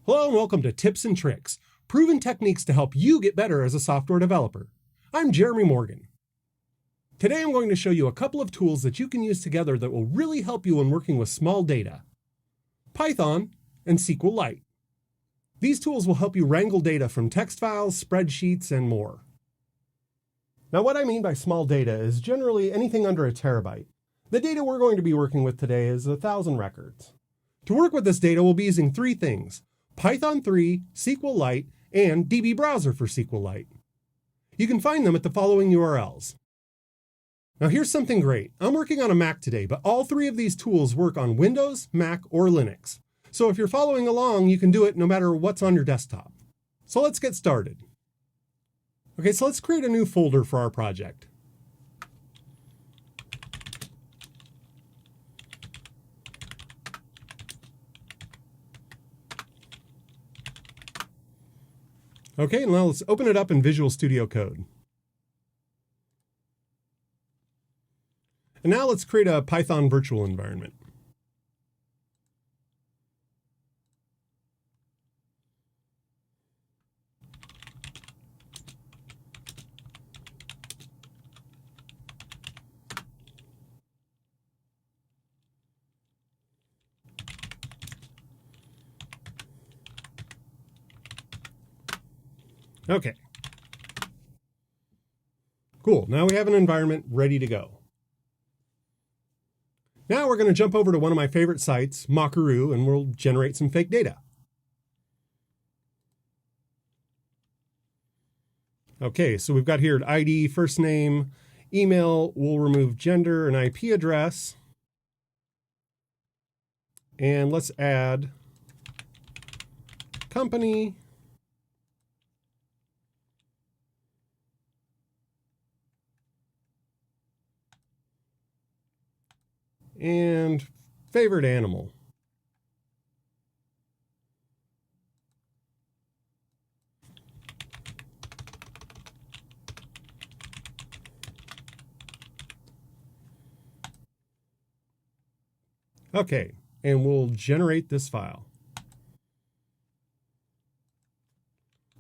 Hello and welcome to Tips and Tricks, proven techniques to help you get better as a software developer. I'm Jeremy Morgan. Today I'm going to show you a couple of tools that you can use together that will really help you when working with small data: Python and SQLite. These tools will help you wrangle data from text files, spreadsheets, and more. Now, what I mean by small data is generally anything under a terabyte. The data we're going to be working with today is 1,000 records. To work with this data, we'll be using three things: Python 3, SQLite, and DB Browser for SQLite. You can find them at the following URLs. Now here's something great. I'm working on a Mac today, but all three of these tools work on Windows, Mac, or Linux. So if you're following along, you can do it no matter what's on your desktop. So let's get started. Okay, so let's create a new folder for our project. Okay, now let's open it up in Visual Studio Code. And now let's create a Python virtual environment. Okay. Cool, now we have an environment ready to go. Now we're going to jump over to one of my favorite sites, Mockaroo, and we'll generate some fake data. Okay, so we've got here ID, first name, email. We'll remove gender and IP address. And let's add company. And favorite animal. Okay, and we'll generate this file.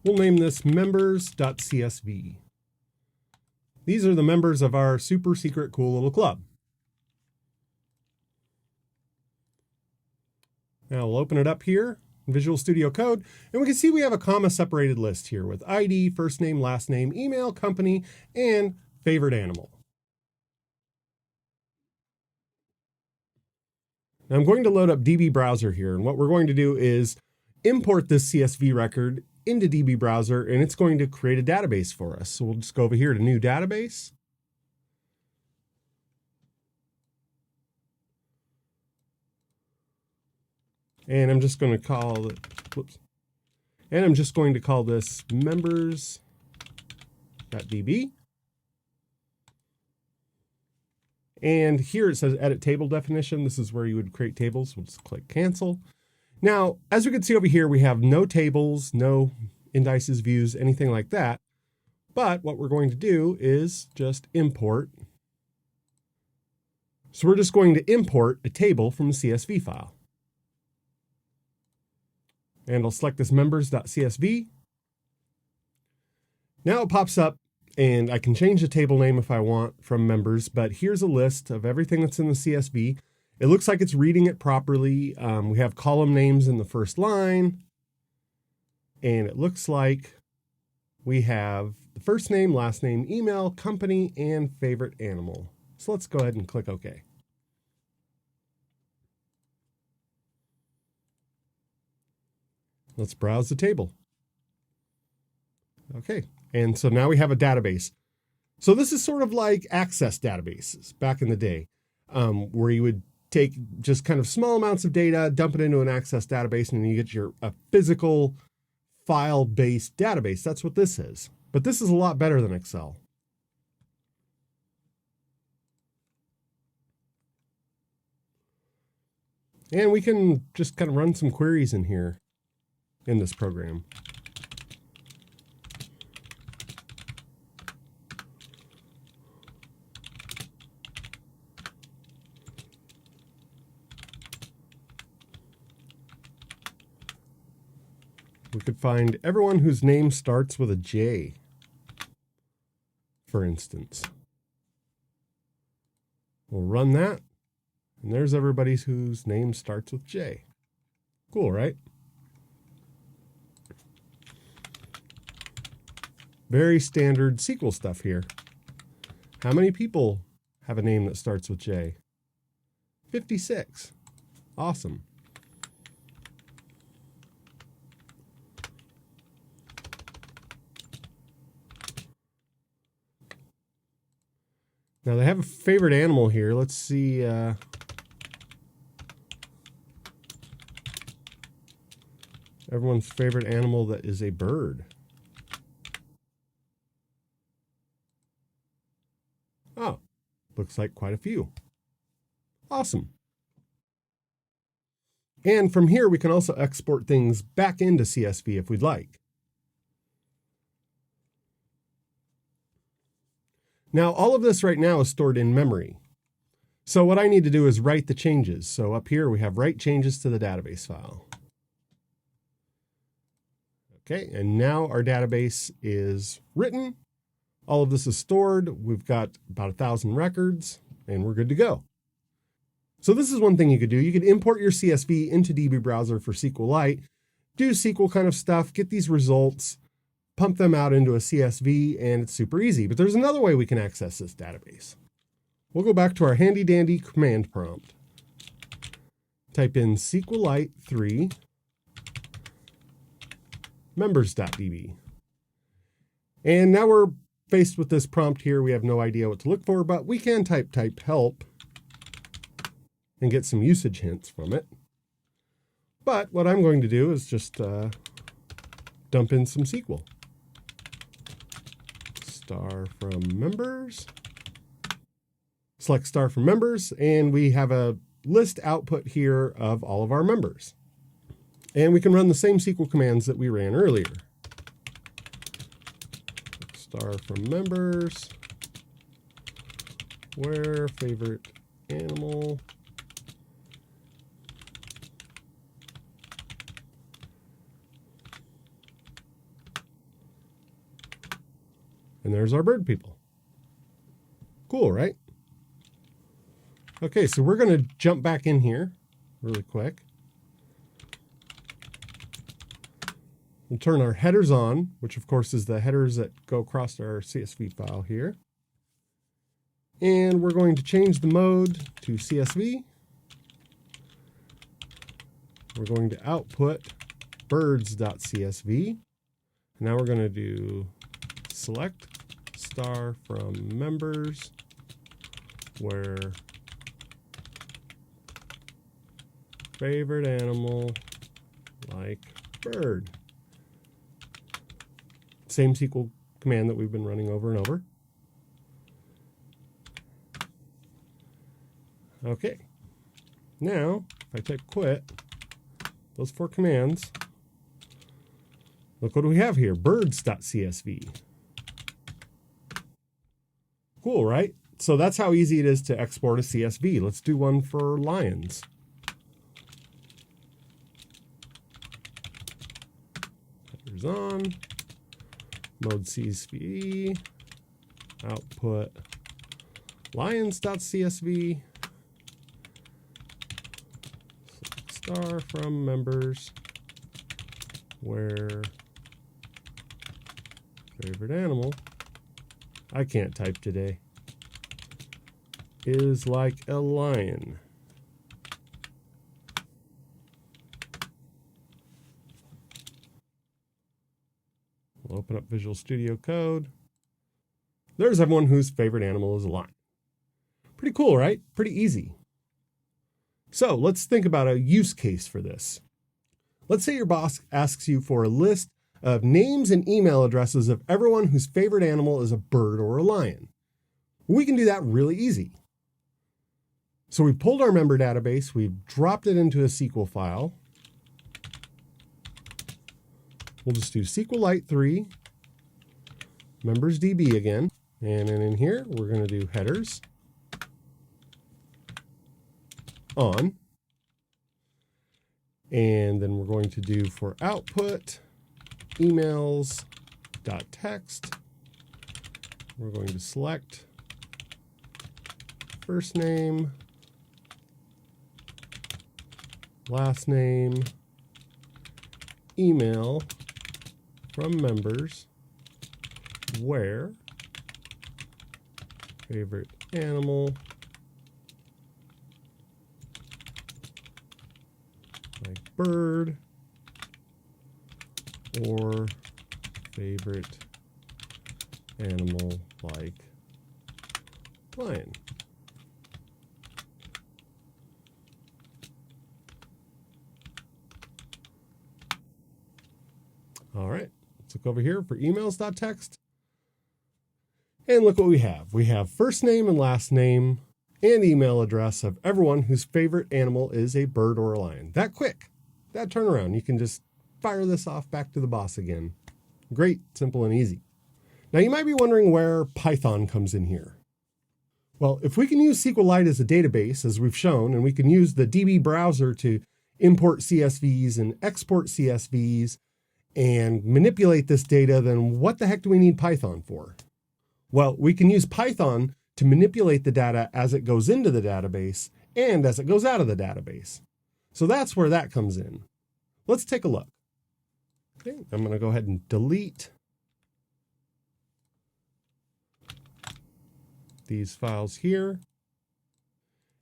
We'll name this members.csv. These are the members of our super secret cool little club. Now we'll open it up here in Visual Studio Code, and we can see we have a comma-separated list here with ID, first name, last name, email, company, and favorite animal. Now I'm going to load up DB Browser here, and what we're going to do is import this CSV record into DB Browser, and it's going to create a database for us. So we'll just go over here to New Database. And I'm just going to call it, this members.db. And here it says edit table definition. This is where you would create tables. We'll just click cancel. Now, as we can see over here, we have no tables, no indices, views, anything like that. But what we're going to do is just import. So we're just going to import a table from the CSV file. And I'll select this members.csv. Now it pops up, and I can change the table name if I want from members, but here's a list of everything that's in the CSV. It looks like it's reading it properly. We have column names in the first line, and it looks like we have the first name, last name, email, company, and favorite animal. So let's go ahead and click OK. Let's browse the table. Okay, and so now we have a database. So this is sort of like Access databases back in the day, where you would take just kind of small amounts of data, dump it into an Access database, and you get a physical file-based database. That's what this is. But this is a lot better than Excel. And we can just kind of run some queries in here in this program. We could find everyone whose name starts with a J, for instance. We'll run that, and there's everybody whose name starts with J. Cool, right? Very standard SQL stuff here. How many people have a name that starts with J? 56. Awesome. Now they have a favorite animal here. Let's see. Everyone's favorite animal that is a bird. Oh, looks like quite a few. Awesome. And from here, we can also export things back into CSV if we'd like. Now, all of this right now is stored in memory. So what I need to do is write the changes. So up here, we have write changes to the database file. Okay, and now our database is written. All of this is stored. We've got about 1,000 records, and we're good to go. So this is one thing you could do. You could import your CSV into DB Browser for SQLite, do SQL kind of stuff, get these results, pump them out into a CSV, and it's super easy. But there's another way we can access this database. We'll go back to our handy dandy command prompt. Type in SQLite 3 members.db. And now we're faced with this prompt here. We have no idea what to look for, but we can type help and get some usage hints from it. But what I'm going to do is just dump in some SQL. Star from members. Select star from members, and we have a list output here of all of our members. And we can run the same SQL commands that we ran earlier. Star from members, where favorite animal, and there's our bird people. Cool, right? Okay, so we're going to jump back in here really quick. We'll turn our headers on, which of course is the headers that go across our CSV file here. And we're going to change the mode to CSV. We're going to output birds.csv. Now we're going to do select star from members where favorite animal like bird. Same SQL command that we've been running over and over. Okay. Now, if I type quit, those 4 commands, look what we have here, birds.csv. Cool, right? So that's how easy it is to export a CSV. Let's do one for lions. Headers on, mode CSV, output lions.csv, star from members where favorite animal, I can't type today, is like a lion. We'll open up Visual Studio Code. There's everyone whose favorite animal is a lion. Pretty cool, right? Pretty easy. So let's think about a use case for this. Let's say your boss asks you for a list of names and email addresses of everyone whose favorite animal is a bird or a lion. We can do that really easy. So we've pulled our member database, we've dropped it into a SQL file. We'll just do SQLite 3, members DB again. And then in here, we're going to do headers on. And then we're going to do for output emails.text. We're going to select first name, last name, email from members, where favorite animal, like bird, or favorite animal like lion. All right, let's look over here for emails.text. And look what we have. We have first name and last name and email address of everyone whose favorite animal is a bird or a lion. That quick, that turnaround. You can just fire this off back to the boss again. Great, simple, and easy. Now you might be wondering where Python comes in here. Well, if we can use SQLite as a database, as we've shown, and we can use the DB browser to import CSVs and export CSVs and manipulate this data, then what the heck do we need Python for? Well, we can use Python to manipulate the data as it goes into the database and as it goes out of the database. So that's where that comes in. Let's take a look. Okay, I'm going to go ahead and delete these files here.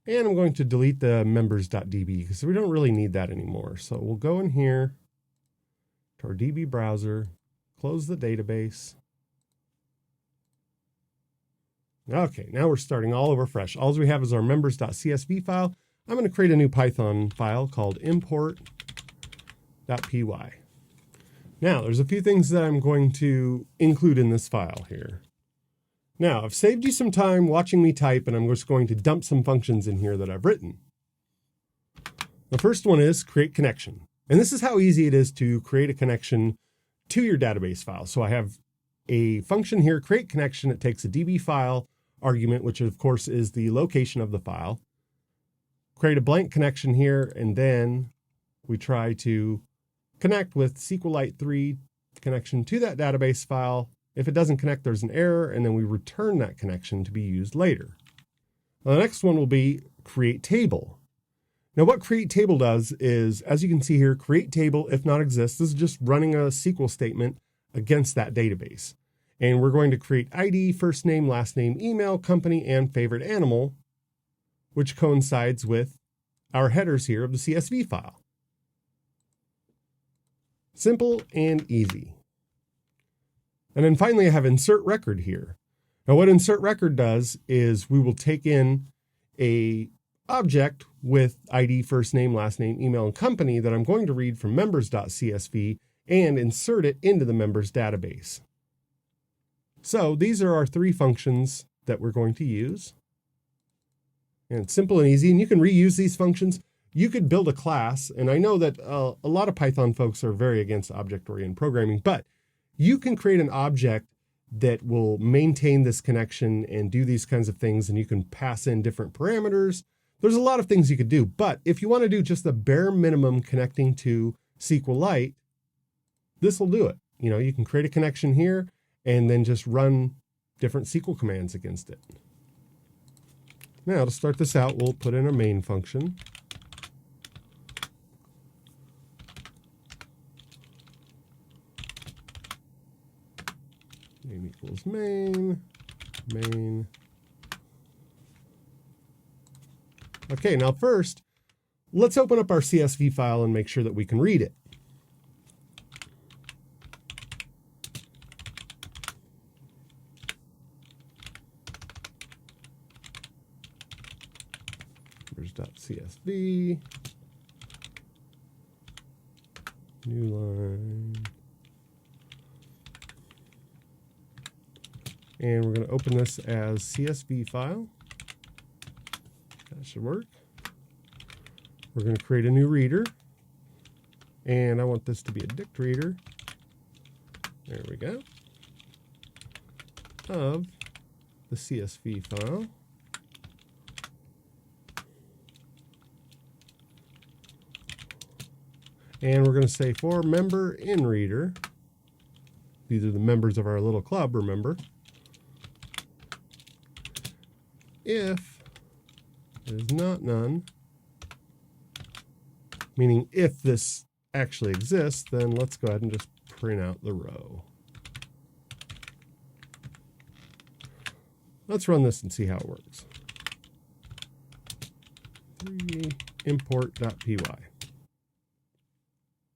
And I'm going to delete the members.db because we don't really need that anymore. So we'll go in here to our DB browser, close the database. Okay, now we're starting all over fresh. All we have is our members.csv file. I'm going to create a new Python file called import.py. Now, there's a few things that I'm going to include in this file here. Now, I've saved you some time watching me type, and I'm just going to dump some functions in here that I've written. The first one is create connection. And this is how easy it is to create a connection to your database file. So I have a function here, create connection. It takes a DB file argument, which of course is the location of the file. Create a blank connection here, and then we try to connect with SQLite 3 connection to that database file. If it doesn't connect, there's an error, and then we return that connection to be used later. Now, the next one will be create table. Now, what create table does is, as you can see here, create table if not exists. This is just running a SQL statement against that database. And we're going to create ID, first name, last name, email, company, and favorite animal, which coincides with our headers here of the CSV file. Simple and easy. And then finally, I have insert record here. Now, what insert record does is we will take in a object with ID, first name, last name, email, and company that I'm going to read from members.csv and insert it into the members database. So these are our three functions that we're going to use. And it's simple and easy, and you can reuse these functions. You could build a class, and I know that a lot of Python folks are very against object-oriented programming, but you can create an object that will maintain this connection and do these kinds of things, and you can pass in different parameters. There's a lot of things you could do, but if you want to do just the bare minimum connecting to SQLite, this will do it. You know, you can create a connection here and then just run different SQL commands against it. Now, to start this out, we'll put in a main function. Name equals main. Okay, now first, let's open up our CSV file and make sure that we can read it. Members.csv, new line. And we're going to open this as CSV file. That should work. We're going to create a new reader. And I want this to be a dict reader. There we go. Of the CSV file. And we're going to say for member in reader, These are the members of our little club, remember? If it is not none, meaning if this actually exists, then let's go ahead and just print out the row. Let's run this and see how it works. 3 import.py.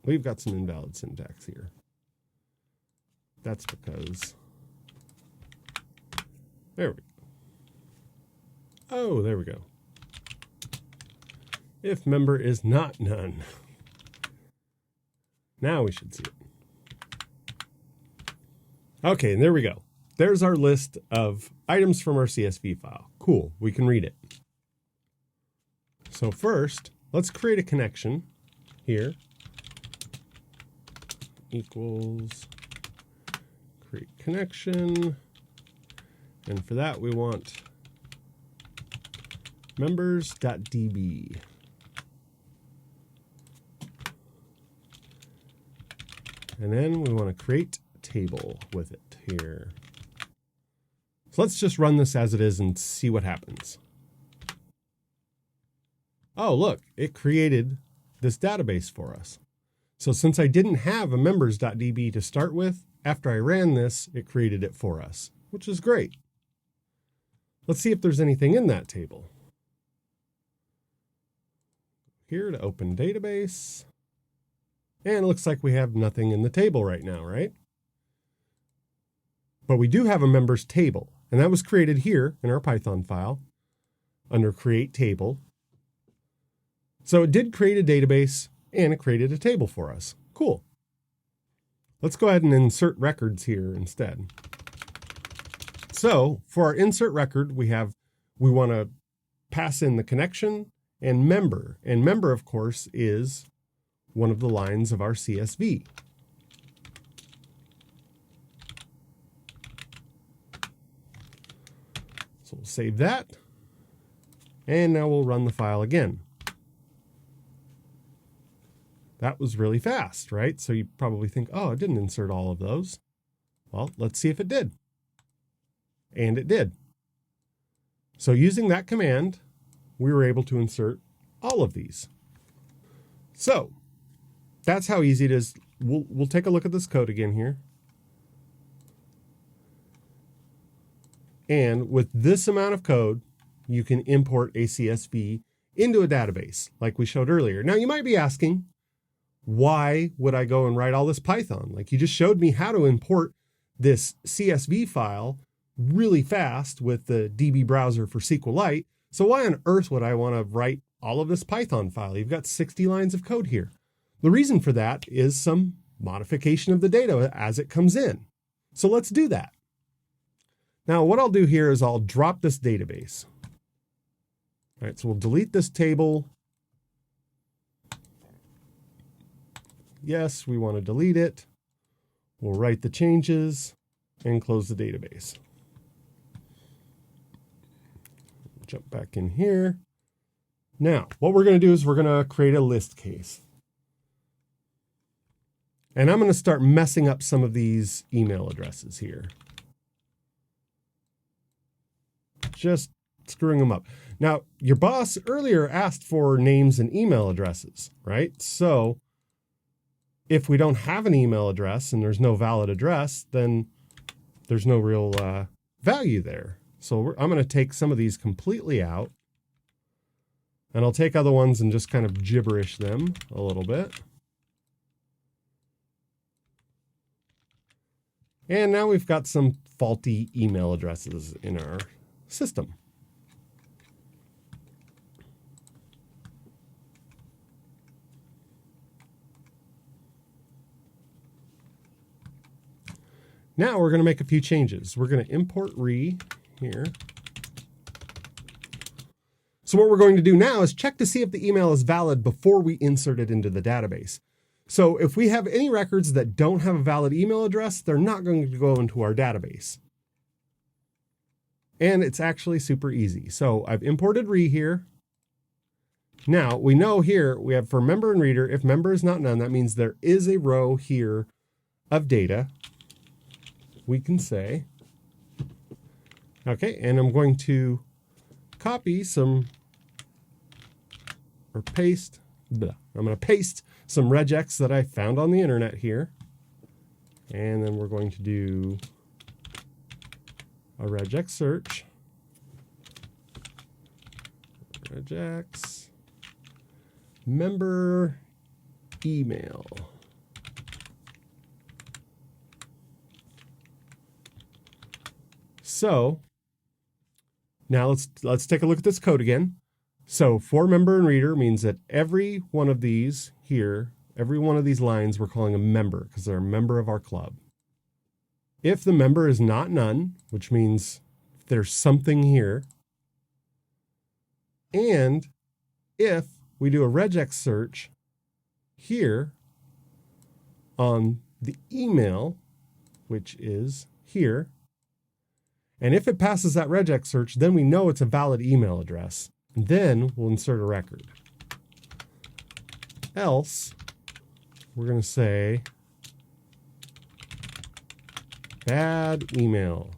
We've got some invalid syntax here. That's because, there we go. Oh, there we go. If member is not none. Now we should see it. Okay, and there we go. There's our list of items from our CSV file. Cool, we can read it. So first, let's create a connection here. Equals create connection. And for that, we want members.db. And then we want to create table with it here. So let's just run this as it is and see what happens. Oh, look, it created this database for us. So since I didn't have a members.db to start with, after I ran this, it created it for us, which is great. Let's see if there's anything in that table. Here to open database. And it looks like we have nothing in the table right now, right? But we do have a members table, and that was created here in our Python file under create table. So it did create a database and it created a table for us. Cool. Let's go ahead and insert records here instead. So for our insert record, we want to pass in the connection and member. And member, of course, is one of the lines of our CSV. So we'll save that. And now we'll run the file again. That was really fast, right? So you probably think, oh, it didn't insert all of those. Well, let's see if it did. And it did. So using that command, we were able to insert all of these. So that's how easy it is. We'll take a look at this code again here. And with this amount of code, you can import a CSV into a database like we showed earlier. Now you might be asking, why would I go and write all this Python? Like you just showed me how to import this CSV file really fast with the DB browser for SQLite. So why on earth would I want to write all of this Python file? You've got 60 lines of code here. The reason for that is some modification of the data as it comes in. So let's do that. Now what I'll do here is I'll drop this database. All right, so we'll delete this table. Yes, we want to delete it. We'll write the changes and close the database. Jump back in here. Now, what we're going to do is we're going to create a list case. And I'm going to start messing up some of these email addresses here. Just screwing them up. Now, your boss earlier asked for names and email addresses, right? So if we don't have an email address and there's no valid address, then there's no real value there. So I'm going to take some of these completely out. And I'll take other ones and just kind of gibberish them a little bit. And now we've got some faulty email addresses in our system. Now we're going to make a few changes. We're going to import re here. So what we're going to do now is check to see if the email is valid before we insert it into the database. So if we have any records that don't have a valid email address, they're not going to go into our database. And it's actually super easy. So I've imported re here. Now we know here we have for member and reader, if member is not none, that means there is a row here of data. we can say, okay, and I'm going to copy some, or paste, I'm going to paste some regex that I found on the internet here. And then we're going to do a regex search. Regex member email. So now let's take a look at this code again. So for member and reader means that every one of these here, every one of these lines we're calling a member because they're a member of our club. If the member is not none, which means there's something here, and if we do a regex search here on the email, which is here, and if it passes that regex search, then we know it's a valid email address. And then we'll insert a record. Else, we're going to say bad email.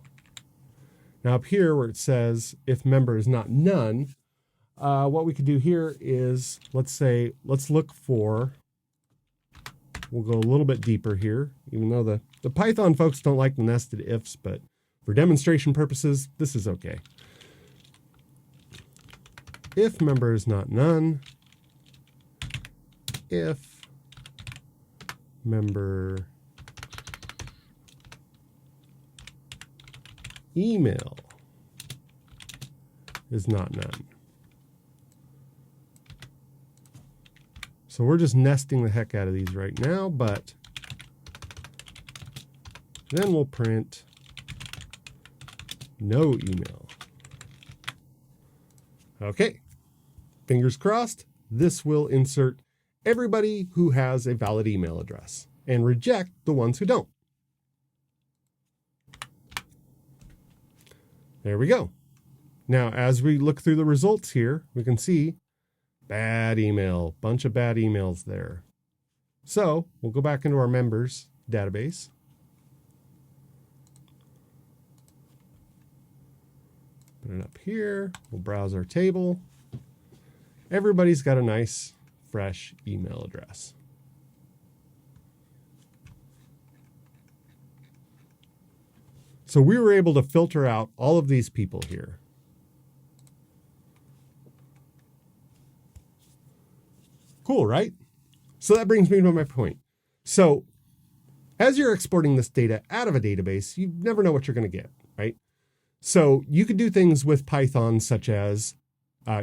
Now up here where it says if member is not none, what we could do here is, let's look for, we'll go a little bit deeper here, even though the Python folks don't like the nested ifs, but for demonstration purposes, this is okay. If member is not none, if member email is not none. So we're just nesting the heck out of these right now, but then we'll print no email. Okay, fingers crossed, this will insert everybody who has a valid email address and reject the ones who don't. There we go. Now, as we look through the results here, we can see bad email, bunch of bad emails there. So we'll go back into our members database. Put it up here. We'll browse our table. Everybody's got a nice, fresh email address. So we were able to filter out all of these people here. Cool, right? So that brings me to my point. So as you're exporting this data out of a database, you never know what you're going to get, right? So you could do things with Python such as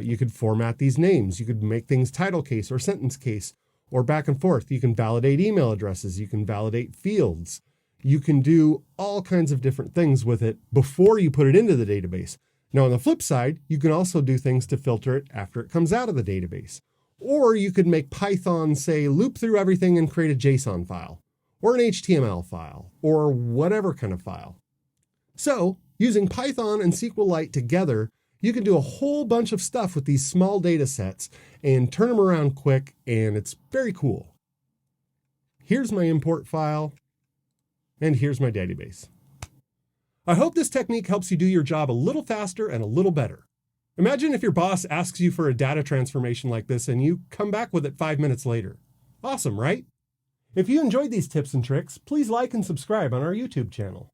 you could format these names. You could make things title case or sentence case or back and forth. You can validate email addresses. You can validate fields. You can do all kinds of different things with it before you put it into the database. Now, on the flip side, you can also do things to filter it after it comes out of the database. Or you could make Python, say, loop through everything and create a JSON file or an HTML file or whatever kind of file. So using Python and SQLite together, you can do a whole bunch of stuff with these small data sets and turn them around quick, and it's very cool. Here's my import file, and here's my database. I hope this technique helps you do your job a little faster and a little better. Imagine if your boss asks you for a data transformation like this and you come back with it 5 minutes later. Awesome, right? If you enjoyed these tips and tricks, please like and subscribe on our YouTube channel.